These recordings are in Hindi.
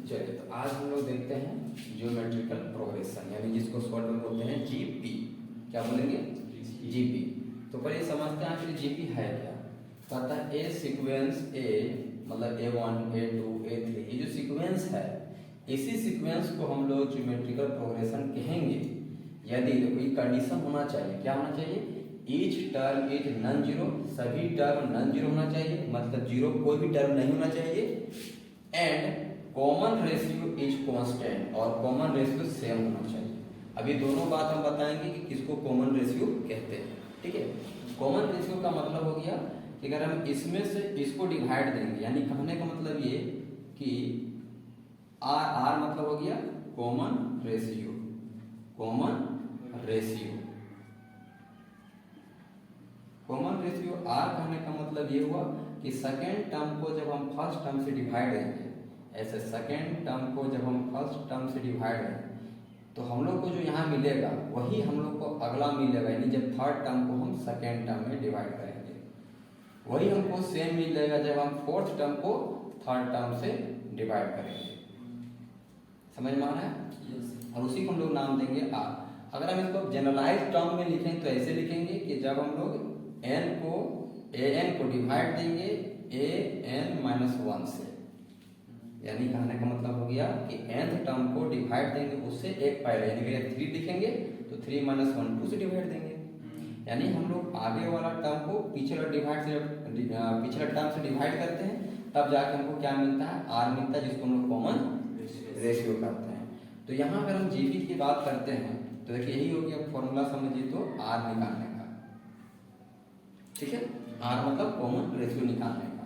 चलिए, तो आज हम लोग देखते हैं ज्योमेट्रिकल प्रोग्रेशन, यानी जिसको शॉर्ट में बोलते हैं जीपी। क्या बोलेंगे? जीपी। तो पहले समझते हैं आखिर जीपी है क्या। कहता है ए सीक्वेंस ए, मतलब A1, A2, A3, ये जो सीक्वेंस है, इसी सीक्वेंस को हम लोग ज्योमेट्रिकल प्रोग्रेशन कहेंगे यदि कोई कंडीशन होना चाहिए। क्या होना चाहिए? Each term is non zero, सभी टर्म नॉन जीरो होना चाहिए, मतलब जीरो कोई भी टर्म नहीं होना चाहिए, and common ratio is constant, और कॉमन रेशियो सेम होना चाहिए। अभी दोनों बात हम बताएंगे कि किसको कॉमन रेशियो कहते हैं। ठीक है, कॉमन रेशियो का मतलब हो गया कि अगर हम इसमें से इसको डिवाइड देंगे, यानी कहने का मतलब ये कि आर मतलब हो गया common ratio. Common ratio R कहने का मतलब ये हुआ कि सेकेंड टर्म को जब हम फर्स्ट टर्म से डिवाइड करेंगे, ऐसे सेकेंड टर्म को जब हम फर्स्ट टर्म से डिवाइड करें तो हम लोग को जो यहाँ मिलेगा वही हम लोग को अगला मिलेगा, यानी जब थर्ड टर्म को हम सेकेंड टर्म में डिवाइड करेंगे वही हमको सेम मिलेगा जब हम फोर्थ टर्म को थर्ड टर्म से डिवाइड करेंगे। समझ में आ रहा है? और उसी को हम लोग नाम देंगे आर। अगर हम इसको जनरलाइज टर्म में लिखें तो ऐसे लिखेंगे कि जब हम लोग एन को डिवाइड देंगे an-1 से, यानी कहने का मतलब हो गया कि nth टर्म को डिवाइड देंगे उससे एक पहले, यानी कि 3 लिखेंगे तो 3 - 1 2 से डिवाइड देंगे, यानी हम लोग आगे वाला टर्म को पिछला टर्म से डिवाइड करते हैं, तब जाके हमको क्या मिलता है? आर मिलता है, जिसको हम लोग कॉमन रेशियो करते हैं। तो यहाँ अगर हम जीपी की बात करते हैं तो देखिए यही हो गया फॉर्मूला, समझिए तो आर निकालने का। ठीक है, आर मतलब कॉमन रेशियो निकालने का।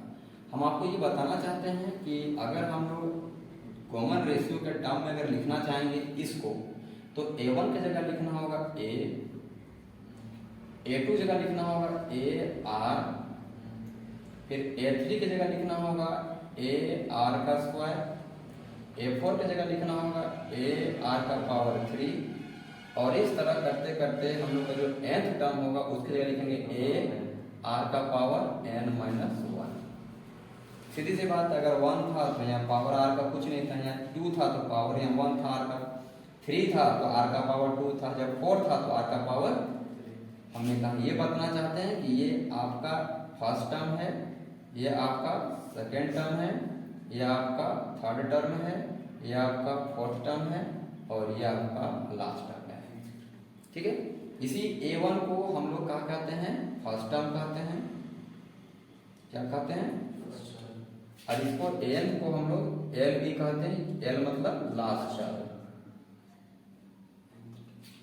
हम आपको ये बताना चाहते हैं कि अगर हम लोग कॉमन रेशियो के टर्म में अगर लिखना चाहेंगे इसको, तो A1 की जगह लिखना होगा A, A2 जगह लिखना होगा AR, फिर A3 की जगह लिखना होगा AR का स्क्वायर, A4 की जगह लिखना होगा AR का पावर 3, और इस तरह करते करते हम लोग का जो nth टर्म होगा उसकी जगह लिखेंगे AR का पावर n-1। सीधी सी बात, अगर 1 था तो यहाँ पावर आर का कुछ नहीं था, यहाँ 2 था तो पावर यहाँ 1 था आर का, 3 था तो आर का पावर 2 था, जब 4 था तो आर का पावर। हमने कहा ये बताना चाहते हैं कि ये आपका फर्स्ट टर्म है, ये आपका सेकेंड टर्म है, ये आपका थर्ड टर्म है, ये आपका फोर्थ टर्म है, और ये आपका लास्ट टर्म है। ठीक है, इसी A1 को हम लोग क्या कहते हैं? फर्स्ट टर्म कहते हैं। क्या कहते हैं? और इसको एन को हम लोग एल भी कहते हैं, एल मतलब लास्ट टर्म,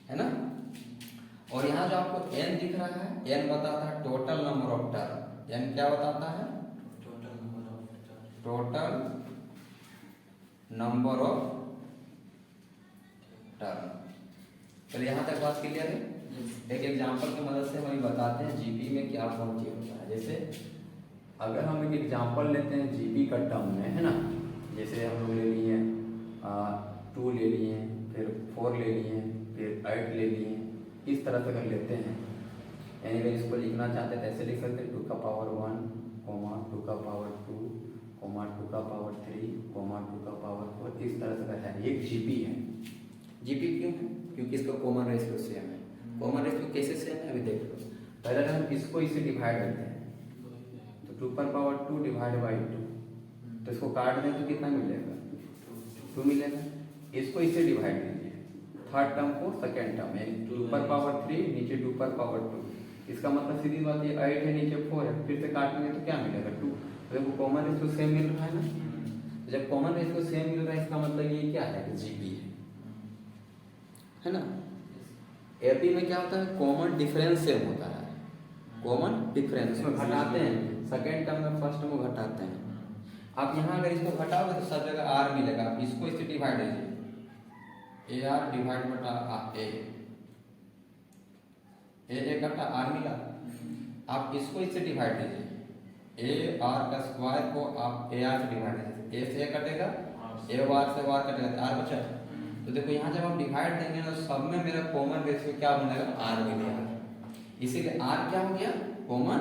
है ना। और यहाँ जो आपको एन दिख रहा है, एन बताता है total number of term. N क्या बताता है? Total number of term. चलिए यहाँ तक बात क्लियर है। एक एग्जांपल की मदद से हम बताते हैं जीपी में क्या कौन चीज होता है। जैसे अगर हम एक एग्जांपल लेते हैं जीपी का टर्म में, है ना, जैसे हम लोग ले लिए 2 ले लिए, फिर 4 ले लिए, फिर 8 ले लिए, इस तरह से अगर लेते हैं, यानी अगर इसको लिखना चाहते हैं तो ऐसे लिख सकते हैं 2 का पावर 1, 2 का पावर 2, 2 का पावर 3, 2 का पावर 4, इस तरह से अगर है, ये जीपी है। जीपी क्यों है? क्योंकि इसका कॉमन रेशियो सेम है। कॉमन रेशियो कैसे सेम है अभी देख लो। पहले हम इसको इसे डिवाइड करते हैं, 2 पर पावर 2 डिवाइड बाई 2, तो इसको काट दें तो कितना मिलेगा? 2 मिलेगा। इसको इसे डिवाइड कीजिए, थर्ड टर्म को सेकेंड टर्म में, 2 पर पावर 3 नीचे 2 पर पावर 2, इसका मतलब सीधी बात ये 8 है, नीचे 4 है, फिर से काटेंगे तो क्या मिलेगा? 2। तो वो कॉमन रेशियो सेम मिल रहा है ना। तो जब कॉमन रेशियो सेम मिल रहा है इसका मतलब ये क्या है? जीपी है ना। एपी में क्या होता है? कॉमन डिफरेंस सेम होता है। कॉमन डिफरेंस में घटाते हैं, सेकेंड टर्म में फर्स्ट टर्म को घटाते हैं। आप यहाँ अगर इसको घटाओगे तो सब जगह आर मिलेगा। आप इसको इससे डिवाइड कीजिए, AR डिवाइड बटा ए घटा आर मिला। आप इसको इससे डिवाइड कीजिए, AR का स्क्वायर को आप AR से डिवाइड कीजिए, A से A कटेगा, AR से वार कटेगा, आर बचा। तो देखो यहाँ जब हम डिवाइड देंगे ना, सब में मेरा कॉमन रेशियो क्या बनेगा? आर मिलेगा। इसीलिए आर क्या हो गया? कॉमन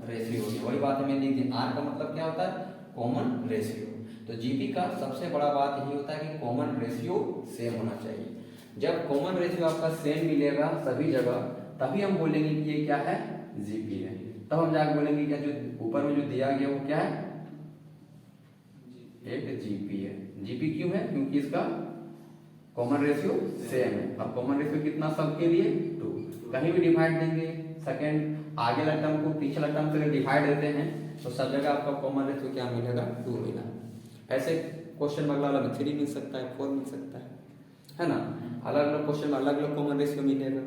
रेशियो हो गया। वही बात है, मैंने लिख दी। आर का मतलब क्या होता है? Common ratio. तो जीपी का सबसे बड़ा बात यही होता है कि कॉमन रेशियो सेम होना चाहिए। जब कॉमन रेशियो आपका सेम मिलेगा सभी जगह, तभी हम बोलेंगे कि ये क्या है, जीपी है। तब हम जाकर बोलेंगे क्या जो ऊपर में जो दिया गया वो क्या है, एक जीपी है। जीपी क्यों है, क्योंकि इसका कॉमन रेशियो सेम है। अब कॉमन रेशियो कितना सबके लिए, 2। कहीं भी डिवाइड देंगे, सेकंड आगे वाला टर्म को पिछला टर्म से डिवाइड देते हैं तो सब जगह आपका कॉमन रेशियो क्या मिलेगा, 2 मिला। ऐसे क्वेश्चन में अगला 3 मिल सकता है, 4 मिल सकता है ना। अलग अलग क्वेश्चन में अलग अलग कॉमन रेशियो मिलेगा।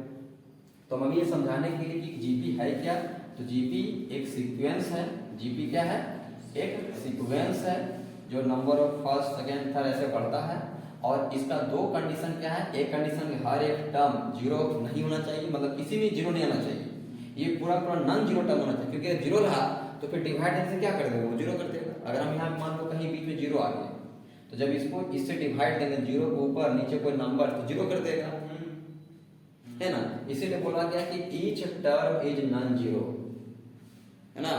तो हम अभी ये समझाने के लिए कि जीपी है क्या, तो जीपी एक सीक्वेंस है। जीपी क्या है, एक सीक्वेंस है जो number of first second third ऐसे बढ़ता है। और इसका 2 कंडीशन क्या है, एक कंडीशन हर एक टर्म 0 नहीं होना चाहिए, मतलब किसी भी 0 नहीं आना चाहिए, ये पूरा पूरा नॉन 0 टर्म होना चाहिए। क्योंकि 0 रहा तो फिर डिवाइड से क्या कर देगा, वो 0 कर देगा। अगर हम यहाँ मान लो कहीं बीच में 0 आ गया तो जब इसको इससे डिवाइड देंगे 0 को ऊपर नीचे कोई नंबर तो 0 कर देगा, है ना। इसीलिए बोला गया कि ईच टर्म इज नॉन 0, है ना।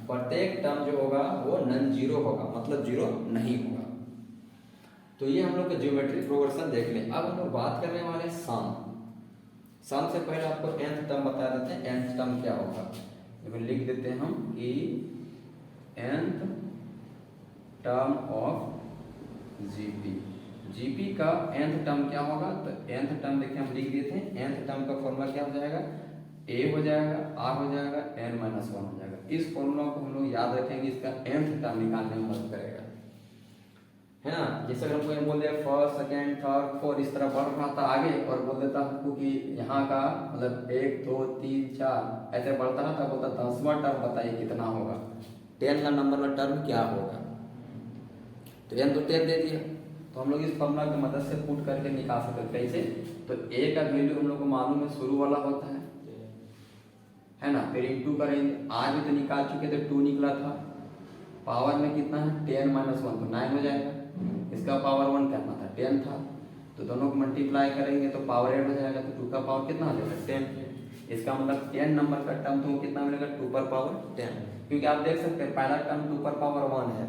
प्रत्येक टर्म जो होगा वो नॉन 0 होगा, मतलब 0 नहीं होगा। तो ये हम लोग का ज्योमेट्रिक प्रोग्रेशन देख लें। अब हम लोग बात करने वाले सम। सम से पहले आपको nth टर्म बता देते हैं, nth टर्म क्या होगा। लिख देते हैं हम कि nth term of GP. GP का nth टर्म क्या होगा, तो nth टर्म देखिए हम लिख देते हैं। nth टर्म का फॉर्मूला क्या हो जाएगा, a हो जाएगा, r हो जाएगा, n-1 हो जाएगा। इस फॉर्मूला को हम लोग याद रखेंगे, इसका nth टर्म निकालने में मदद करेगा, है ना। जैसे अगर कोई बोल दे फर्स्ट सेकेंड थर्ड फोर्थ इस तरह बढ़ रहा था आगे और बोल देता हमको कि यहाँ का मतलब 1 2 3 4 ऐसे बढ़ता रहा था, बोलता 10वां टर्म बताइए कितना होगा, 10 का नंबर का टर्म क्या होगा। तो n तो 10 दे दिया, तो हम लोग इस फॉर्मूला की मदद से पुट करके निकाल सकते हैं। कैसे, तो a का वैल्यू हम लोग को मालूम है शुरू वाला होता है ना। फिर इंटू करेंगे, आज भी तो निकाल चुके थे 2 निकला था, पावर में कितना है 10 - 1 तो 9 हो जाएगा। इसका पावर 1 करना था, 10 था, तो दोनों को मल्टीप्लाई करेंगे तो पावर 8 हो जाएगा। तो 2 का पावर कितना हो जाएगा 10। इसका मतलब 10 नंबर का टर्म तो कितना मिलेगा 2 पर पावर 10। क्योंकि आप देख सकते हैं पहला टर्म 2 पर पावर 1 है,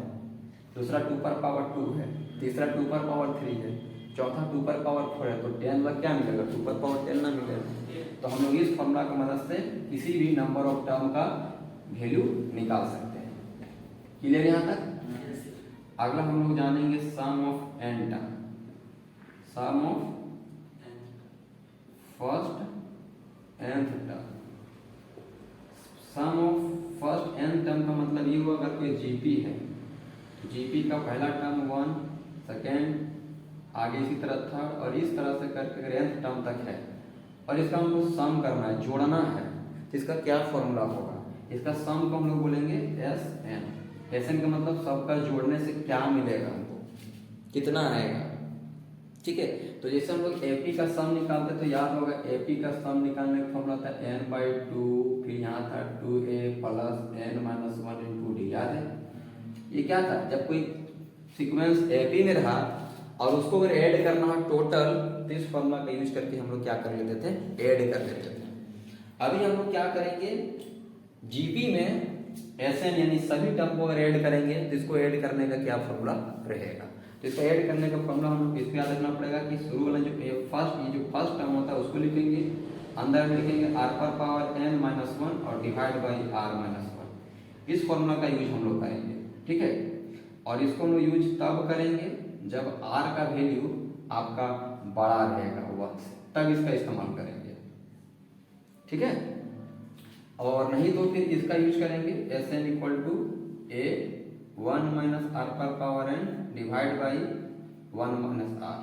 दूसरा 2 पर पावर 2 है, तीसरा 2 पर पावर 3 है, चौथा 2 पर पावर 4 है। तो 10 मतलब क्या मिलेगा 2 पर पावर 10 ना मिलेगा। तो हम लोग इस फॉर्मूला की मदद से किसी भी नंबर ऑफ टर्म का वैल्यू निकाल सकते हैं। क्लियर यहाँ तक। अगला हम लोग जानेंगे sum of n term. Sum of first nth term. Sum of first n term का मतलब ये हुआ अगर कोई जीपी है तो जीपी का पहला टर्म 1, सेकेंड, आगे इसी तरह थर्ड और इस तरह से करके अगर nth टर्म तक है और इसका हमको सम करना है, जोड़ना है, तो इसका क्या फॉर्मूला होगा। इसका सम को हम लोग बोलेंगे SN। SN का मतलब सबका जोड़ने से क्या मिलेगा हमको, कितना आएगा, ठीक है। तो जैसे हम लोग AP का सम निकालते तो याद होगा AP का सम निकालने का फॉर्मूला था n/2, फिर यहाँ था 2a plus n-1 into d, याद है। ये क्या था, जब कोई सीक्वेंस AP में रहा और उसको अगर ऐड करना हो टोटल, तो इस फॉर्मूला का यूज करके हम लोग क्या कर लेते थे, ऐड कर लेते थे। अभी हम लोग क्या करेंगे, जीपी में SN यानी सभी टर्म को अगर ऐड करेंगे तो इसको ऐड करने का क्या फॉर्मूला रहेगा। तो इसको ऐड करने का फॉर्मूला हम लोग इसको याद रखना पड़ेगा कि शुरू वाला जो फर्स्ट टर्म होता है उसको लिखेंगे, अंदर लिखेंगे r पर पावर n-1 और डिवाइड बाई r-1। इस फॉर्मूला का यूज हम लोग करेंगे, ठीक है। और इसको हम लोग यूज तब करेंगे जब r का वैल्यू आपका बड़ा रहेगा 1 से, तब इसका इस्तेमाल करेंगे, ठीक है। और नहीं तो फिर इसका यूज करेंगे SN equal to a1 minus r पर power n divide by 1 minus r।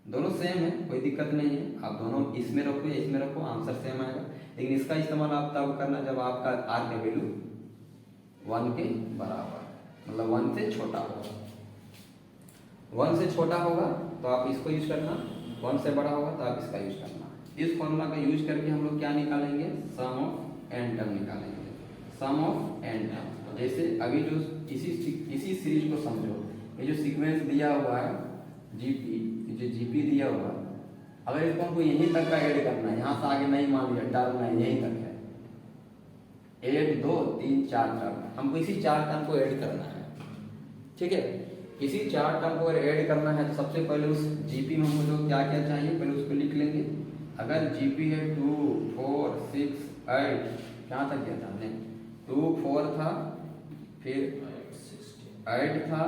दोनों सेम है, कोई दिक्कत नहीं है, आप दोनों इसमें रखो या इसमें रखो, आंसर सेम आएगा। लेकिन इसका इस्तेमाल आप तब करना जब आपका r का वैल्यू 1 के बराबर, मतलब 1 से छोटा होगा। 1 से छोटा होगा तो आप इसको यूज करना, 1 से बड़ा होगा तो आप इसका यूज करना। इस फॉर्मूला का यूज करके हम लोग क्या निकालेंगे, सम ऑफ n टर्म निकालेंगे। सम ऑफ n टर्म, जैसे अभी जो इसी सीरीज को समझो, ये जो सीक्वेंस दिया हुआ है जीपी, जो जीपी दिया हुआ है, अगर इसको हमको यहीं तक का ऐड करना है, यहाँ से आगे नहीं मान लिया टर्म नहीं, यहीं तक 1 2 3 4 टर्म, हमको इसी 4 टर्म को ऐड करना है। ठीक है, इसी 4 टर्म को अगर ऐड करना है तो सबसे पहले उस जीपी में हमको जो क्या क्या चाहिए पहले उसको लिख लेंगे। अगर जीपी है 2 4 6 8, कहाँ तक गया था हमने, 2 4 था, फिर 8 था,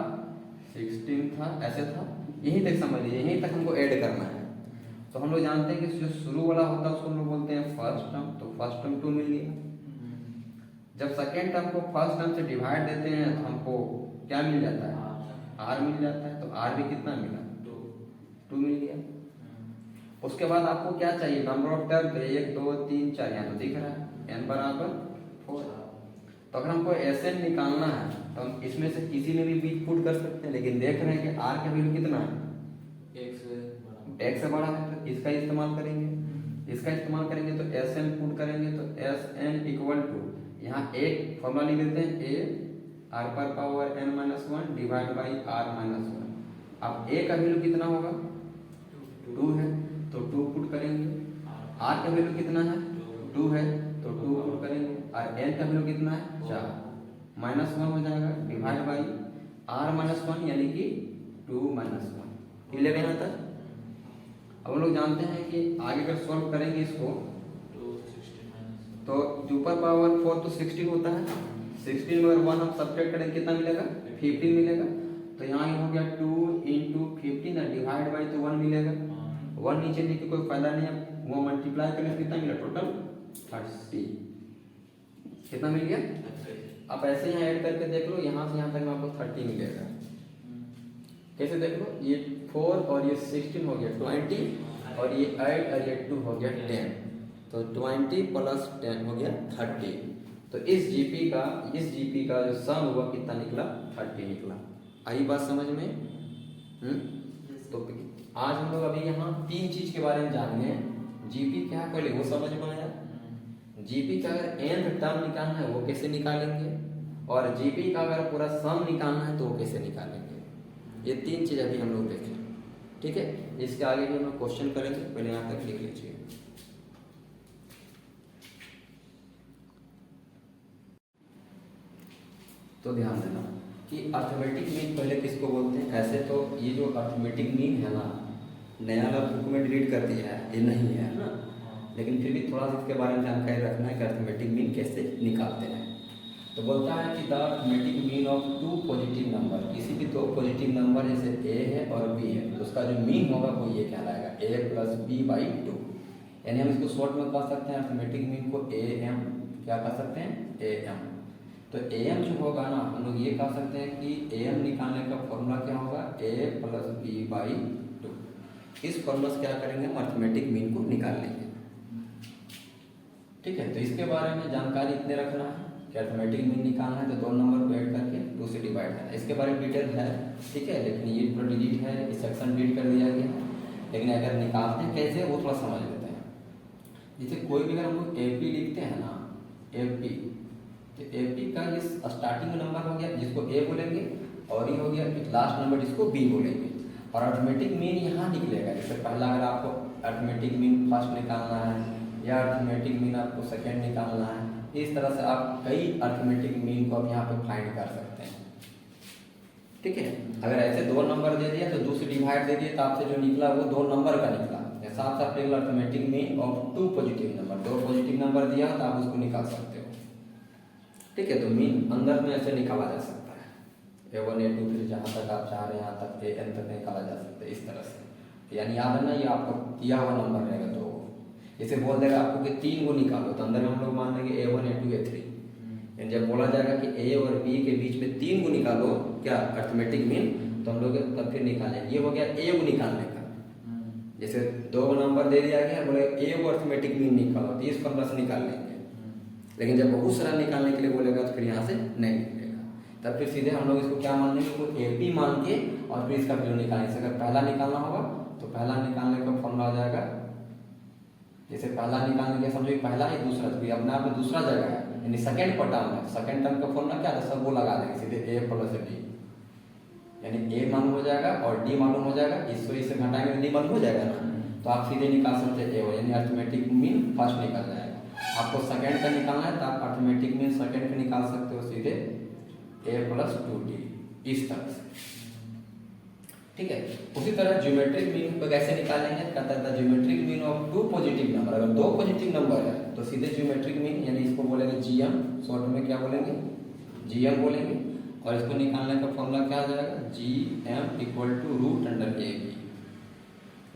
16 था, ऐसे था, यहीं तक समझ लीजिए, यहीं तक हमको ऐड करना है। तो हम लोग जानते हैं कि जो शुरू वाला होता है उसको हम लोग बोलते हैं फर्स्ट टर्म, तो फर्स्ट टर्म 2 मिल गया। जब सेकेंड टर्म को फर्स्ट टर्म से डिवाइड देते हैं तो हमको क्या मिल जाता है, आर मिल जाता है। तो आर भी कितना मिला, 2 मिल गया। उसके बाद आपको क्या चाहिए, नंबर ऑफ टर्म, तो 1 2 3 4 यहाँ तो दिख रहा है, n बराबर 4। तो अगर हमको Sn निकालना है तो हम इसमें से किसी में भी बीच पुट कर सकते हैं, लेकिन देख रहे हैं कि r का वैल्यू कितना है, x से बड़ा है, तो इसका इस्तेमाल करेंगे। इसका इस्तेमाल करेंगे तो Sn पुट करेंगे, तो Sn इक्वल टू यहाँ एक फॉर्मूला लिख देते हैं, a r पर power n-1 divide by r-1। अब a का वैल्यू कितना होगा, 2 है, तो 2 पुट करेंगे। r का वैल्यू कितना है, 2 है, तो 2 पुट करेंगे। और n का वैल्यू कितना है, 4, -1 हो जाएगा डिवाइड बाई r-1 यानी कि 2 - 1। क्लियर है यहाँ तक। अब हम लोग जानते हैं कि आगे अगर सॉल्व करेंगे इसको तो ऊपर पावर 4 तो 16 होता है, 16 में अगर 1 हम सब्ट्रैक्ट करेंगे कितना मिलेगा, 15 मिलेगा। तो यहाँ हो गया 2 × 15 डिवाइड बाई, तो 1 मिलेगा। 1 नीचे लिख के कोई फायदा नहीं है, वो मल्टीप्लाई करने से कितना मिला, टोटल 30। कितना मिल गया। आप ऐसे यहाँ ऐड करके देख लो, यहाँ से यहाँ तक में आपको 30 मिलेगा। कैसे देख लो, ये 4 और ये 16 हो गया 20, और ये 8 और ये 2 हो गया 10, तो 20 + 10 हो गया 30। तो इस जीपी का जो सम हुआ कितना निकला, 30 निकला। आई बात समझ में। तो आज हम लोग अभी यहाँ 3 चीज के बारे में जानेंगे। जीपी क्या है पहले वो समझ में आया, जीपी का अगर nth टर्म निकालना है वो कैसे निकालेंगे, और जीपी का अगर पूरा सम निकालना है तो वो कैसे निकालेंगे। ये 3 चीज अभी हम लोग देखें। ठीक है, इसके आगे भी हम लोग क्वेश्चन करेंगे, पहले यहाँ तक लिख लीजिए। तो ध्यान देना कि अर्थमेटिक मीन पहले किसको बोलते हैं। ऐसे तो ये जो अर्थमेटिक मीन है ना, नया वाला बुक में डिलीट कर दिया है, ये नहीं है ना, लेकिन फिर भी थोड़ा सा इसके बारे में जानकारी रखना है कि अर्थमेटिक मीन कैसे निकालते हैं। तो बोलता है कि the arithmetic mean of 2 positive number, किसी भी 2 पॉजिटिव नंबर जैसे a है और b है, तो उसका जो मीन होगा वो ये कहलाएगा a + b/2। यानी हम इसको शॉर्ट में कह सकते हैं अर्थमेटिक मीन को am, क्या कह सकते हैं, am। तो am जो होगा ना, हम लोग ये कह सकते हैं कि am निकालने का फॉर्मूला क्या होगा, a + b/2। इस फॉर्मूला से क्या करेंगे, हम अर्थमेटिक मीन को निकाल लेंगे। ठीक है, तो इसके बारे में जानकारी इतने रखना है कि अर्थमेटिक मीन निकालना है तो 2 नंबर को ऐड करके 2 से डिवाइड करना है। इसके बारे में डिटेल है, ठीक है, लेकिन ये पूरा डिलीट है, इस सेक्शन डिलीट कर दिया गया है। लेकिन अगर निकालते हैं कैसे वो थोड़ा समझ लेते हैं। जैसे कोई भी अगर हम लोग AP लिखते हैं ना, AP, तो AP का ये स्टार्टिंग नंबर हो गया जिसको A बोलेंगे, और ये हो गया लास्ट नंबर जिसको B बोलेंगे। और अर्थमेटिक मीन यहाँ निकलेगा। जैसे पहला अगर आपको अर्थमेटिक मीन फर्स्ट निकालना है या अर्थमेटिक मीन आपको सेकेंड निकालना है, इस तरह से आप कई अर्थमेटिक मीन को आप यहाँ पे फाइंड कर सकते हैं। ठीक है, अगर ऐसे 2 नंबर दे दिया तो 2 से डिवाइड दे दिए तो आपसे जो निकला वो 2 नंबर का निकला। साथ साथ निकला arithmetic mean of 2 positive number, 2 positive number दिया तो आप उसको निकाल सकते हो। ठीक है, तो मीन अंदर में ऐसे निकाला जा सकता है, A1 A2 फिर जहाँ तक आप चाह रहे हैं यहाँ तक AN तक निकाला जा सकता है इस तरह से। यानी याद है ना, ये आपका दिया हुआ नंबर रहेगा। तो जैसे बोल देगा आपको कि 3 को निकालो, तो अंदर में हम लोग मान लेंगे A1 A2 A3। यानी जब बोला जाएगा कि A और B के बीच में 3 को निकालो क्या अर्थमेटिक मीन, तो हम लोग तब फिर निकालेंगे। ये हो गया A को निकालने का। जैसे 2 नंबर दे दिया गया, बोले A को अर्थमेटिक मीन निकालो, तो इस फॉर्मूला से निकाल लेंगे। लेकिन जब बहुत सारा निकालने के लिए बोलेगा तो फिर यहाँ से नहीं निकलेगा। तब फिर सीधे हम लोग इसको क्या मान लेंगे, इसको AP मान के और फिर इसका वैल्यू निकालेंगे। जैसे अगर पहला निकालना होगा तो पहला निकालने का फॉर्मूला हो जाएगा, जैसे पहला निकालने के समझो पहला है दूसरा, तो अपने आप में दूसरा जगह है, यानी सेकंड पर टर्म है। सेकंड टर्म का फॉर्मूला क्या था, सब वो लगा देंगे सीधे A + D, यानी A मालूम हो जाएगा और D मालूम हो जाएगा। इससे घटाएंगे D मालूम हो जाएगा ना, तो आप सीधे निकाल सकते हैं A, यानी अर्थमेटिक मीन फर्स्ट निकल जाएगा। आपको सेकेंड का निकालना है तो आप अर्थमेटिक मीन सेकेंड का निकाल सकते हो सीधे a+2t इस तरह से, ठीक है। उसी तरह ज्योमेट्रिक मीन को कैसे निकालेंगे, कहता है geometric mean of two positive number, अगर दो पॉजिटिव नंबर है तो सीधे ज्योमेट्रिक मीन यानी इसको बोलेंगे जीएम, शॉर्ट में क्या बोलेंगे जीएम बोलेंगे, और इसको निकालने का फॉर्मूला क्या आ जाएगा GM equal to root under A B,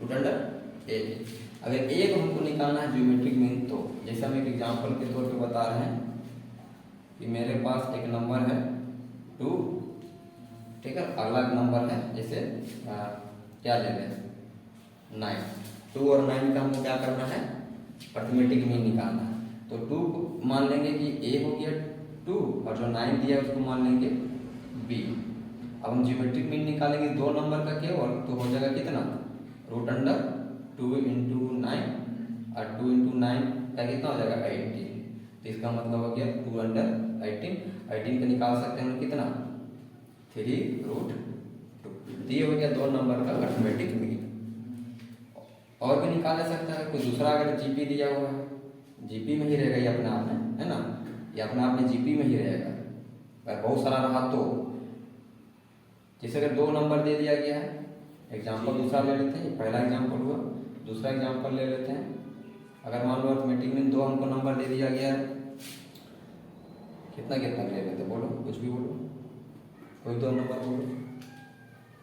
root under A B. अगर ए को हमको निकालना है ज्योमेट्रिक मीन, तो जैसे हम एक एग्जांपल के तौर पे बता रहे हैं कि मेरे पास एक नंबर है 2, ठीक है, अगला नंबर है जैसे क्या ले लें 9, 2 और 9 का हमको क्या करना है अर्थमेटिक मीन निकालना है। तो 2 को मान लेंगे कि ए हो गया 2 और जो 9 दिया है उसको मान लेंगे बी। अब हम ज्योमेट्रिक मीन निकालेंगे दो नंबर का केवल, तो हो जाएगा कितना रूट अंडर 2 इंटू 9 और 2 इंटू 9 का कितना हो जाएगा 18, तो इसका मतलब हो गया 2 अंडर 18 का निकाल सकते हैं हम कितना 3√2, ये हो गया दो नंबर का अर्थमेटिक मीन। और भी निकाल सकता है कोई दूसरा, अगर जीपी दिया हुआ है जीपी में ही रहेगा ये अपने आप में, है ना, ये अपने आप में जीपी में ही रहेगा। अगर बहुत सारा रहा तो जैसे अगर दो नंबर दे दिया गया है, एग्जाम्पल दूसरा ले लेते हैं, पहला एग्जाम्पल हुआ, दूसरा एग्जाम्पल ले लेते हैं। अगर मान लो अर्थमेटिक मीन दो हमको नंबर दे दिया गया है, कितना कितना ले लेते बोलो, कुछ भी बोलो, कोई दो नंबर बोलो,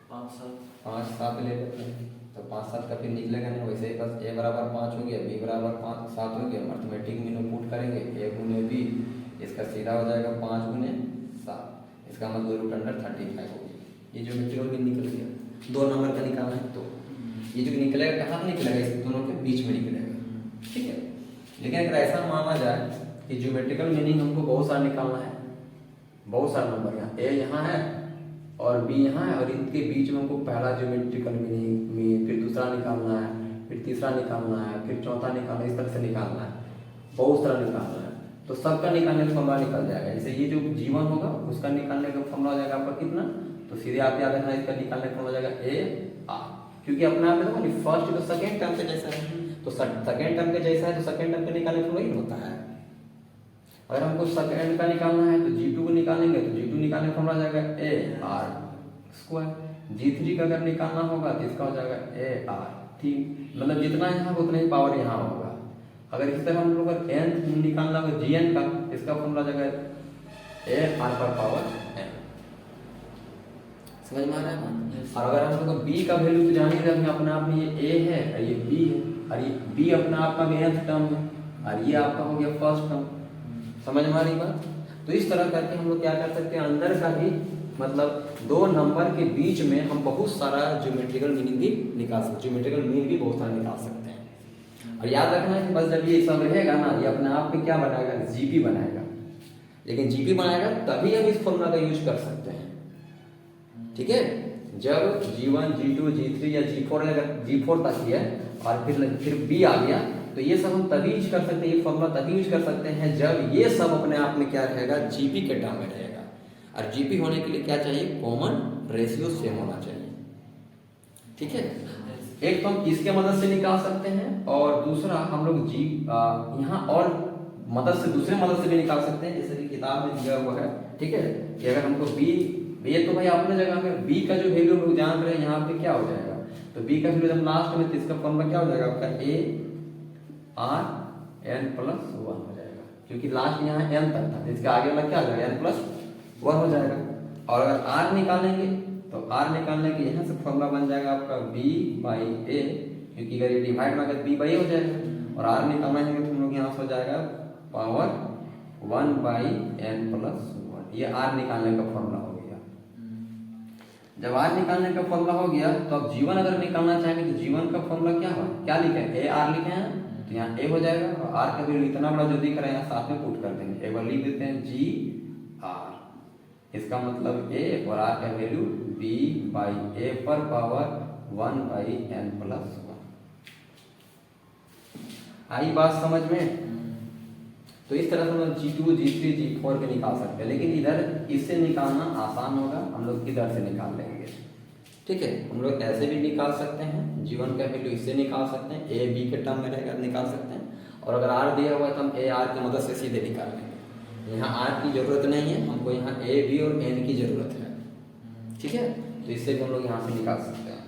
5 7 ले लेते हैं। तो 5 7 का फिर निकलेगा नहीं, वैसे ही बस a बराबर 5 हो गया, b बराबर 5 7 हो गया, अर्थमेटिक मीन पुट करेंगे a गुने b, इसका सीधा हो जाएगा 5 गुने 7, इसका मतलब रूट अंडर 35 हो गया। ये जो मेटेरियल मीन निकल गया, दो नंबर का निकालना है तो ये जो निकलेगा कहाँ निकलेगा, इस दोनों के बीच में निकलेगा, ठीक है। लेकिन अगर ऐसा माना जाए कि ज्योमेट्रिकल मीनिंग हमको बहुत सारा निकालना है, बहुत सारा नंबर यहाँ a यहाँ है और b यहाँ है, और इनके बीच में हमको पहला ज्योमेट्रिकल मीनिंग, फिर दूसरा निकालना है, फिर तीसरा निकालना है, फिर चौथा निकालना है, इस तरह से निकालना है, बहुत सारा निकालना है। तो सबका निकालने का फॉर्मूला निकल जाएगा। जैसे ये जो जीवन होगा उसका निकालने का फॉर्मूला हो जाएगा आपका कितना, तो सीधे आप याद रखना इसका निकालने का फॉर्मूला हो जाएगा a r, क्योंकि अपने आप देखो नहीं फर्स्ट तो सेकेंड टर्म के जैसा है, तो सेकेंड टर्म के जैसा है तो सेकेंड टर्म के निकालने का फॉर्मूला ही होता है। अगर हमको सेकेंड का निकालना है तो G2 को निकालेंगे, तो G2 निकालने का फॉर्मूला जाएगा a r स्क्वायर। G3 का अगर निकालना होगा तो इसका हो जाएगा a r 3, मतलब जितना यहाँ उतना ही पावर यहाँ होगा। अगर इस तरह हम लोग का n निकालना होगा Gn का, इसका फॉर्मूला जाएगा a r पर पावर n, समझ में आ रहा है ना। और अगर हम लोग b का वैल्यू तो जान ही रहे हैं, अपने आप में ये a है और ये b है, और ये b अपने आप में nth टर्म है और ये आपका हो गया फर्स्ट टर्म, समझ में आ रही बात। तो इस तरह करके हम लोग क्या कर सकते हैं, अंदर का भी मतलब दो नंबर के बीच में हम बहुत सारा ज्योमेट्रिकल मीनिंग भी निकाल सकते, ज्योमेट्रिकल मीनिंग भी बहुत सारा निकाल सकते हैं। और याद रखना है कि बस जब ये सब रहेगा ना, ये अपने आप में क्या बनाएगा, जीपी बनाएगा। लेकिन जीपी बनाएगा तभी हम इस फॉर्मूला का यूज कर सकते हैं, ठीक है। जब G1 G2 G3 या G4 अगर G4 तक ही है और फिर B आ गया, तो ये सब हम तभी यूज कर सकते हैं, ये फॉर्मूला तभी यूज कर सकते हैं जब ये सब अपने आप में क्या रहेगा, जीपी के टर्म में रहेगा। और जीपी होने के लिए क्या चाहिए, कॉमन रेशियो सेम होना चाहिए, ठीक है। एक तो हम इसके मदद से निकाल सकते हैं, और दूसरा हम लोग यहाँ और मदद से दूसरे मदद से भी निकाल सकते हैं, जैसे कि किताब में दिया हुआ है, ठीक है, कि अगर हमको b, ये तो भाई अपने जगह पे b का जो वैल्यू लोग जान रहे हैं यहाँ पे क्या हो जाएगा, तो b का वैल्यू जब लास्ट में, तो इसका फॉर्मूला क्या हो जाएगा आपका a r n प्लस 1 हो जाएगा, क्योंकि लास्ट यहाँ n तक था, इसके आगे वाला क्या हो जाएगा n प्लस 1 हो जाएगा। और अगर r निकालेंगे तो r निकालने के यहाँ से फॉर्मूला बन जाएगा आपका b बाई a, क्योंकि अगर ये डिवाइड में अगर b बाई a हो जाएगा, और r निकालना है तो हम लोग यहाँ से हो जाएगा पावर 1 बाई n प्लस 1, ये r निकालने का फॉर्मूला हो गया। जब r निकालने का फॉर्मूला हो गया, तो अब जीवन अगर निकालना चाहेंगे तो जीवन का फॉर्मूला क्या हुआ, क्या लिखे हैं, a r लिखे हैं, तो यहाँ a हो जाएगा, और r का वैल्यू इतना बड़ा जो दिख रहा है यहाँ साथ में पुट कर देंगे, एक बार लिख देते हैं g r, इसका मतलब a और r का वैल्यू b बाई a पर पावर 1 बाई n प्लस 1। आई बात समझ में। तो इस तरह से हम G2 G3 G4 के निकाल सकते हैं, लेकिन इधर इससे निकालना आसान होगा, हम लोग इधर से निकाल लेंगे, ठीक है। हम लोग ऐसे भी निकाल सकते हैं, जीवन का वैल्यू इससे निकाल सकते हैं, a b के टर्म में रहेगा निकाल सकते हैं, और अगर आर दिया हुआ है तो हम ए आर की मदद से सीधे निकाल लेंगे। यहाँ आर की जरूरत नहीं है, हमको यहाँ ए बी और एन की जरूरत है। ठीक है, तो इससे भी हम लोग यहाँ से निकाल सकते हैं।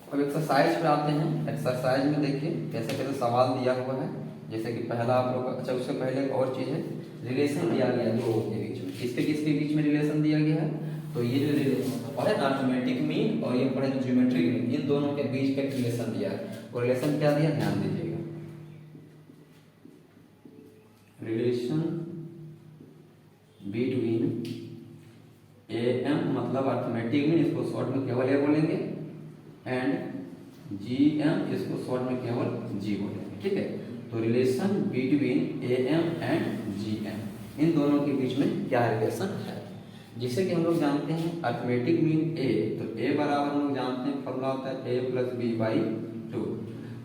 अब एक्सरसाइज पे आते हैं। एक्सरसाइज में देखिए कैसे कैसे सवाल दिया हुआ है। जैसे कि पहला आप लोग, अच्छा उससे पहले एक और चीज़ है, रिलेशन दिया गया है दो के बीच में। किसके बीच में रिलेशन दिया गया है? तो ये जो रिलेशन और है अर्थमेटिक मीन और ये पढ़े जो ज्योमेट्रिक मीन, इन दोनों के बीच का रिलेशन दिया है। और रिलेशन क्या दिया, ध्यान दीजिएगा। रिलेशन बिटवीन ए एम मतलब अर्थमेटिक मीन, इसको शॉर्ट में केवल ए बोलेंगे, एंड जी एम इसको शॉर्ट में केवल जी बोलेंगे। ठीक है, तो relation between A M and G M, इन दोनों के बीच में क्या रिलेशन है, जिसे कि हम लोग जानते हैं अर्थमेटिक मीन ए। तो ए बराबर हम लोग जानते हैं फॉर्मूला होता है ए प्लस बी बाई 2,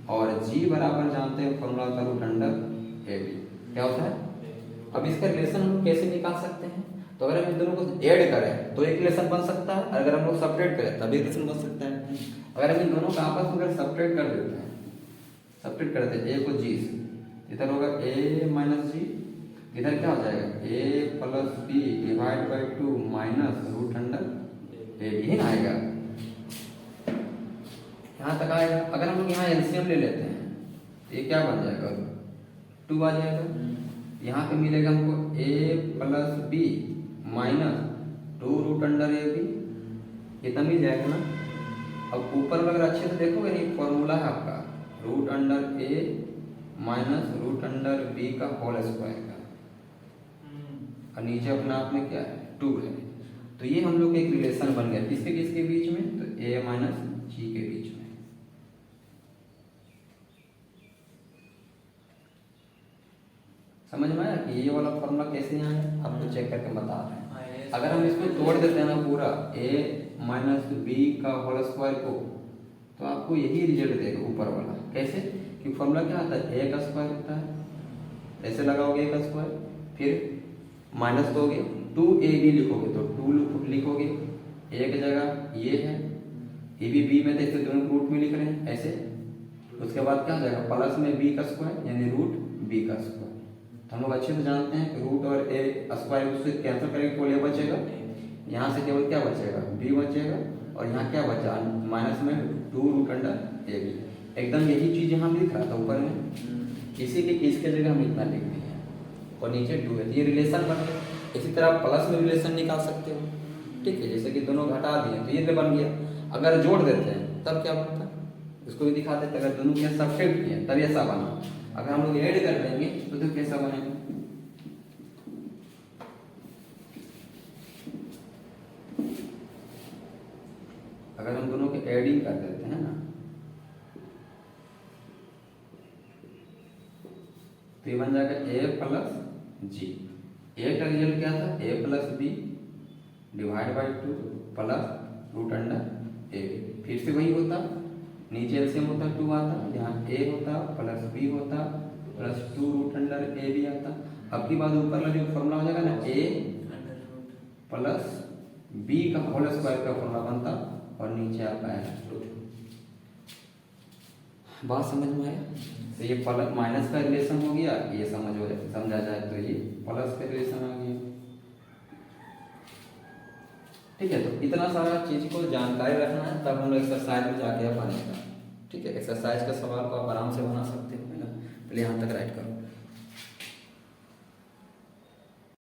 और जी बराबर जानते हैं फॉर्मूला होता है रूट अंडर ए बी। क्या होता है? अब इसका रिलेशन हम कैसे निकाल सकते हैं? तो अगर हम इन दोनों को ऐड करें तो एक रिलेशन बन सकता है, अगर हम लोग सेपरेट करें तभी रिलेशन बन सकता है। अगर हम इन दोनों का आपस में अगर सेपरेट कर देते हैं, सेपरेट कर देते हैं ए को जी से, इधर होगा ए माइनस जी, इधर क्या हो जाएगा a plus b divide by 2 minus root under A b, ही ना आएगा। यहाँ तक आएगा। अगर हम लोग यहाँ एलसीएम ले लेते हैं तो ये क्या बन जाएगा, 2 आ जाएगा। यहाँ पे मिलेगा हमको a plus b minus 2 root under A b, इतना मिल जाएगा ना। अब ऊपर अगर अच्छे से देखोगे नहीं, फॉर्मूला है आपका रूट अंडर ए माइनस रूट अंडर बी का होल स्क्वायर का, और नीचे अपने आप में क्या है 2 है। तो ये हम लोग एक रिलेशन बन गया किसके किसके बीच में, तो ए माइनस जी के बीच में। समझ में आया कि ये वाला फॉर्मूला कैसे यहाँ है, आपको चेक करके बता रहे हैं। अगर हम इसको तोड़ देते हैं ना पूरा ए माइनस बी का होल स्क्वायर को, तो आपको यही रिजल्ट देगा ऊपर वाला। कैसे कि फॉर्मूला क्या आता है, ए का स्क्वायर होता है, ऐसे लगाओगे ए का स्क्वायर, फिर माइनस दोगे 2 ए बी लिखोगे तो 2 लिखोगे, ए की जगह ये है, ए बी बी में तो इसे दोनों रूट में लिख रहे हैं ऐसे। उसके बाद क्या हो जाएगा प्लस में बी का स्क्वायर यानी रूट बी का स्क्वायर। तो हम लोग अच्छे से जानते हैं कि रूट और ए स्क्वायर उससे कैंसिल करेंगे, केवल ए बचेगा, यहाँ से केवल क्या बचेगा बी बचेगा, और यहाँ क्या बचा माइनस में 2 रूट अंडर ए बी। एकदम यही चीज यहाँ लिख रहा था ऊपर में, इसी के इसके जगह हम इतना लिख दिए और नीचे 2 है, ये रिलेशन बन गया। इसी तरह आप प्लस में रिलेशन निकाल सकते हो। ठीक है, जैसे कि दोनों घटा दिए तो ये बन गया। अगर जोड़ देते हैं तब क्या बनता है, इसको भी दिखा देते हैं। अगर दोनों के सब्ट्रैक्ट किए तब ऐसा बना, अगर हम लोग ऐड कर देंगे तो कैसा बनेगा, अगर हम दोनों के एडिंग कर देते हैं ना तो ये बन जाएगा ए प्लस जी। ए का रिजल्ट क्या था, a plus b divide by 2 plus root under a. फिर से वही होता, नीचे एलसीएम होता 2 आता, यहाँ ए होता प्लस बी होता प्लस 2 रूट अंडर ए बी आता। अब की बात ऊपर वाला जो फॉर्मूला हो जाएगा ना ए प्लस बी का होल स्क्वायर का फॉर्मूला बनता, और नीचे आता है रूट। बात समझ में आया? तो ये प्लस माइनस का रिलेशन हो गया, ये समझा जाए तो ये प्लस का रिलेशन आ गया। ठीक है, तो इतना सारा चीज को जानकारी रखना है, तब हम लोग एक्सरसाइज में जाके बनेगा। ठीक है, एक्सरसाइज का सवाल को आप आराम से बना सकते हो, है ना। पहले यहाँ तक राइट करो।